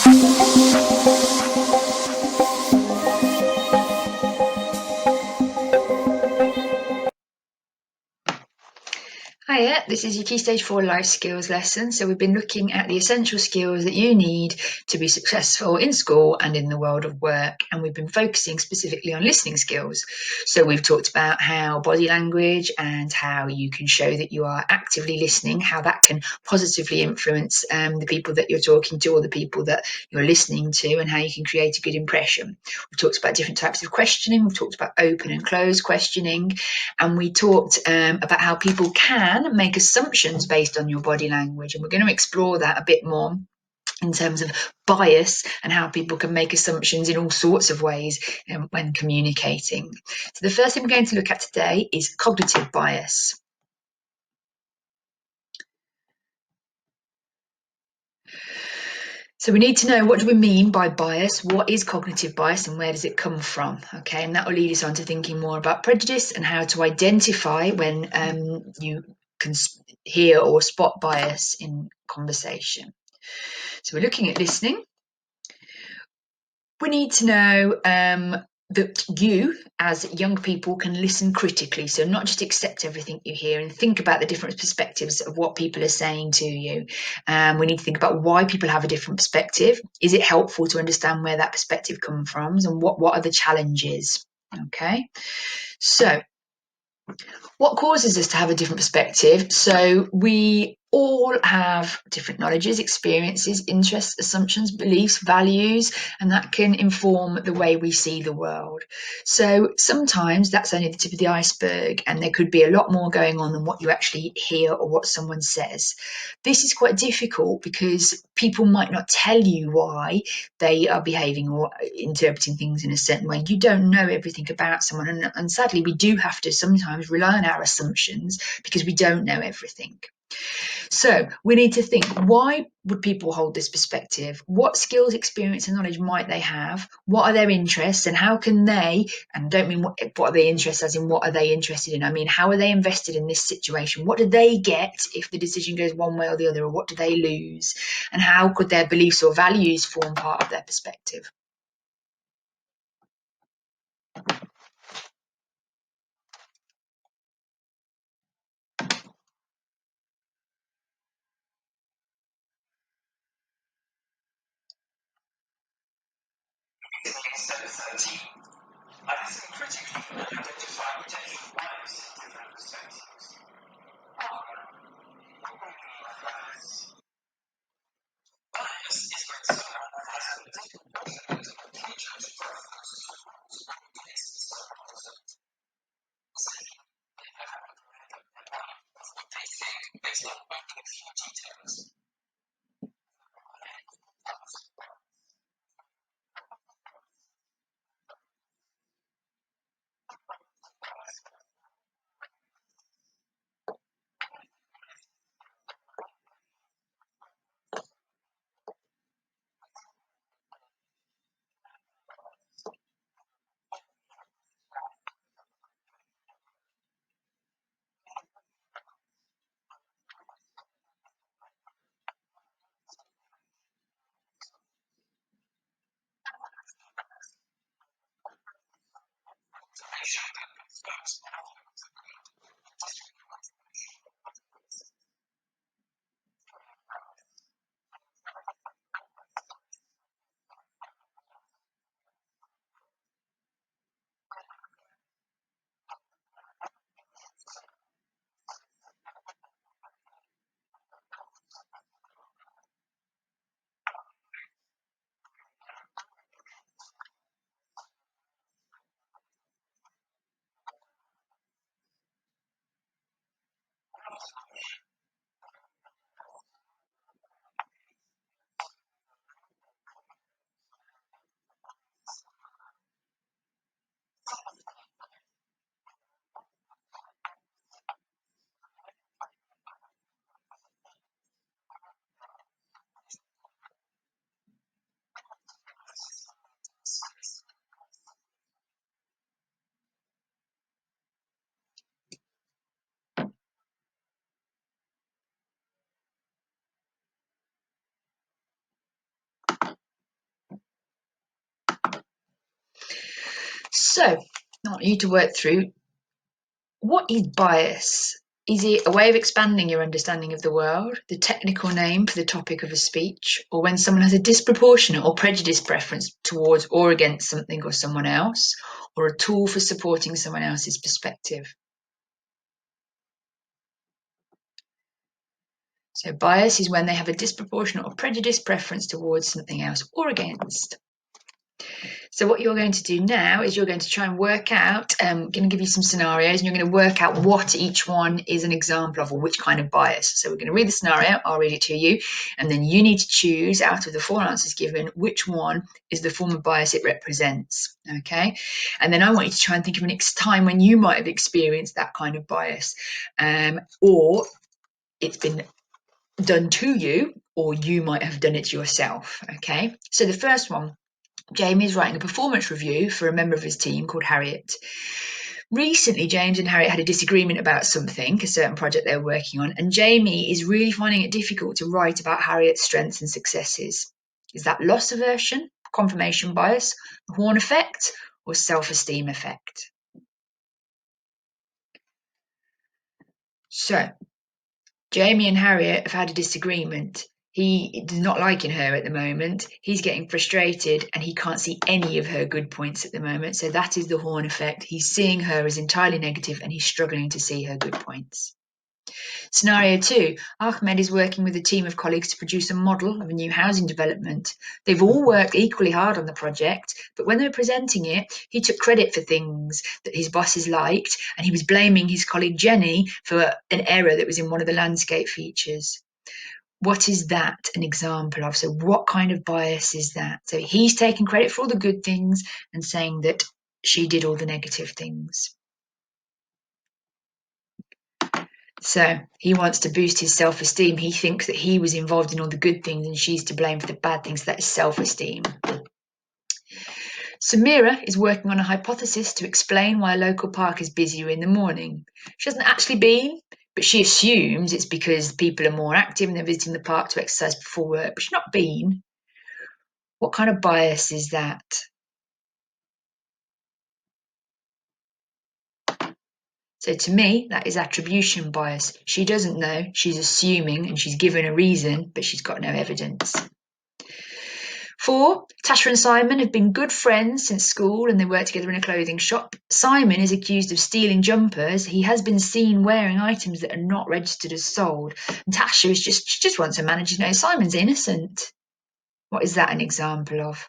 Hiya, this is your Key Stage 4 life skills lesson. So we've been looking at the essential skills that you need to be successful in school and in the world of work. And we've been focusing specifically on listening skills. So we've talked about how body language and how you can show that you are actively listening, how that can positively influence the people that you're talking to or the people that you're listening to, and how you can create a good impression. We've talked about different types of questioning. We've talked about open and closed questioning. And we talked about how people can make assumptions based on your body language. And we're going to explore that a bit more in terms of bias and how people can make assumptions in all sorts of ways when communicating. So the first thing we're going to look at today is cognitive bias. So we need to know, what do we mean by bias? What is cognitive bias and where does it come from? Okay, and that will lead us on to thinking more about prejudice and how to identify when you can hear or spot bias in conversation. So we're looking at listening. We need to know that you, as young people, can listen critically. So not just accept everything you hear and think about the different perspectives of what people are saying to you. We need to think about why people have a different perspective. Is it helpful to understand where that perspective comes from and what are the challenges? Okay, so what causes us to have a different perspective? So we all have different knowledges, experiences, interests, assumptions, beliefs, values, and that can inform the way we see the world. So sometimes that's only the tip of the iceberg, and there could be a lot more going on than what you actually hear or what someone says. This is quite difficult because people might not tell you why they are behaving or interpreting things in a certain way. You don't know everything about someone, and sadly we do have to sometimes rely on our assumptions because we don't know everything. So we need to think, why would people hold this perspective? What skills, experience and knowledge might they have? What are their interests and how can they, and I don't mean what are they interested as in what are they interested in, I mean how are they invested in this situation? What do they get if the decision goes one way or the other, or what do they lose? And how could their beliefs or values form part of their perspective? I listen critically and identify potential bias in different perspectives. Bias is when someone has a different perspective or prejudice preference towards what gets someone of what they think based on only a few details. So I want you to work through, what is bias? Is it a way of expanding your understanding of the world, the technical name for the topic of a speech, or when someone has a disproportionate or prejudiced preference towards or against something or someone else, or a tool for supporting someone else's perspective? So bias is when they have a disproportionate or prejudiced preference towards something else or against. So what you're going to do now is you're going to try and work out, I'm going to give you some scenarios, and you're going to work out what each one is an example of, or which kind of bias. So we're going to read the scenario, I'll read it to you, and then you need to choose out of the 4 answers given which one is the form of bias it represents, okay? And then I want you to try and think of a next time when you might have experienced that kind of bias, or it's been done to you, or you might have done it yourself, okay? So the first one, Jamie is writing a performance review for a member of his team called Harriet. Recently, James and Harriet had a disagreement about something, a certain project they were working on, and Jamie is really finding it difficult to write about Harriet's strengths and successes. Is that loss aversion, confirmation bias, horn effect, or self-esteem effect? So, Jamie and Harriet have had a disagreement. He is not liking her at the moment. He's getting frustrated and he can't see any of her good points at the moment. So that is the horn effect. He's seeing her as entirely negative and he's struggling to see her good points. Scenario 2, Ahmed is working with a team of colleagues to produce a model of a new housing development. They've all worked equally hard on the project, but when they were presenting it, he took credit for things that his bosses liked, and he was blaming his colleague Jenny for an error that was in one of the landscape features. What is that an example of? So what kind of bias is that? So he's taking credit for all the good things and saying that she did all the negative things. So he wants to boost his self-esteem. He thinks that he was involved in all the good things and she's to blame for the bad things. That is self-esteem. Samira is working on a hypothesis to explain why a local park is busier in the morning. She hasn't actually been, but she assumes it's because people are more active and they're visiting the park to exercise before work, but she's not been. What kind of bias is that? So to me, that is attribution bias. She doesn't know, she's assuming, and she's given a reason, but she's got no evidence. 4, Tasha and Simon have been good friends since school and they work together in a clothing shop. Simon is accused of stealing jumpers. He has been seen wearing items that are not registered as sold. And Tasha is she just wants her manager to know Simon's innocent. What is that an example of?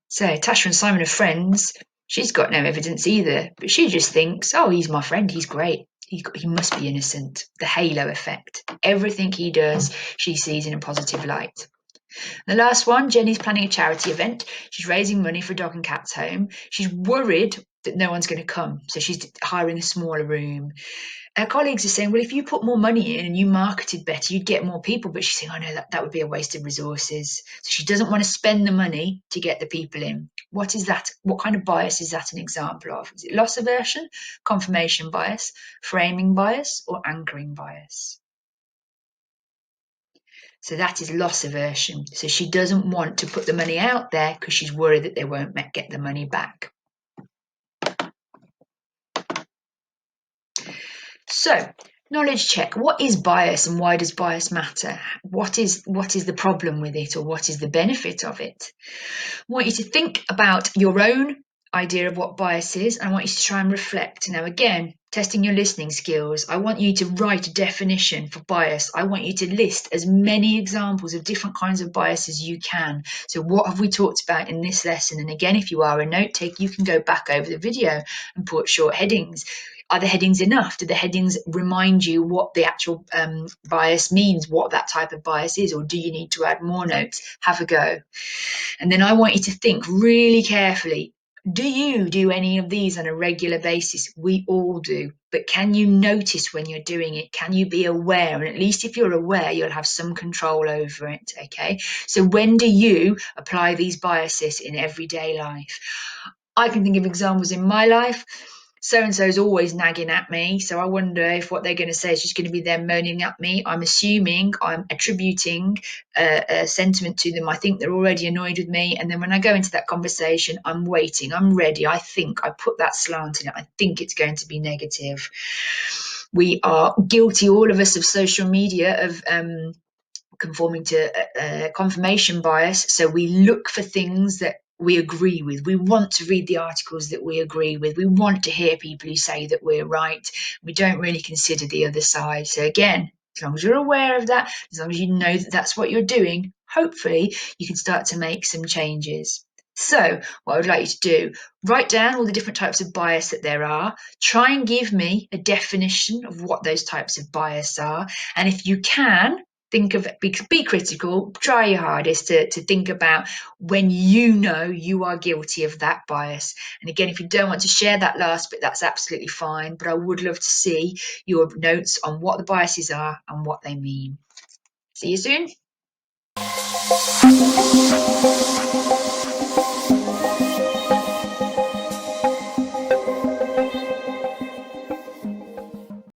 So Tasha and Simon are friends. She's got no evidence either, but she just thinks, oh, he's my friend, he's great. He must be innocent. The halo effect. Everything he does, she sees in a positive light. The last one, Jenny's planning a charity event. She's raising money for a dog and cat's home. She's worried that no one's going to come, so she's hiring a smaller room. Her colleagues are saying, well, if you put more money in and you marketed better, you'd get more people. But she's saying, oh, no, that would be a waste of resources. So she doesn't want to spend the money to get the people in. What is that? What kind of bias is that an example of? Is it loss aversion, confirmation bias, framing bias, or anchoring bias? So that is loss aversion. So she doesn't want to put the money out there because she's worried that they won't get the money back. So, knowledge check. What is bias and why does bias matter? What is the problem with it, or what is the benefit of it? I want you to think about your own idea of what bias is, and I want you to try and reflect. Now, again, testing your listening skills, I want you to write a definition for bias. I want you to list as many examples of different kinds of bias as you can. So what have we talked about in this lesson? And again, if you are a note taker, you can go back over the video and put short headings. Are the headings enough? Do the headings remind you what the actual bias means, what that type of bias is, or do you need to add more notes? Have a go. And then I want you to think really carefully. Do you do any of these on a regular basis? We all do. But can you notice when you're doing it? Can you be aware? And at least if you're aware, you'll have some control over it, okay? So when do you apply these biases in everyday life? I can think of examples in my life. so-and-so's always nagging at me, so I wonder if what they're going to say is just going to be them moaning at me. I'm assuming, I'm attributing a sentiment to them. I think they're already annoyed with me, and then when I go into that conversation, I'm waiting, I'm ready. I think I put that slant in it. I think it's going to be negative. We are guilty, all of us, of social media, of conforming to confirmation bias. So we look for things that we agree with. We want to read the articles that we agree with. We want to hear people who say that we're right. We don't really consider the other side. So again, as long as you're aware of that, as long as you know that that's what you're doing, hopefully you can start to make some changes. So what I would like you to do, write down all the different types of bias that there are. Try and give me a definition of what those types of bias are. And if you can, think of be critical, try your hardest to think about when you know you are guilty of that bias. And again, if you don't want to share that last bit, that's absolutely fine, but I would love to see your notes on what the biases are and what they mean. See you soon.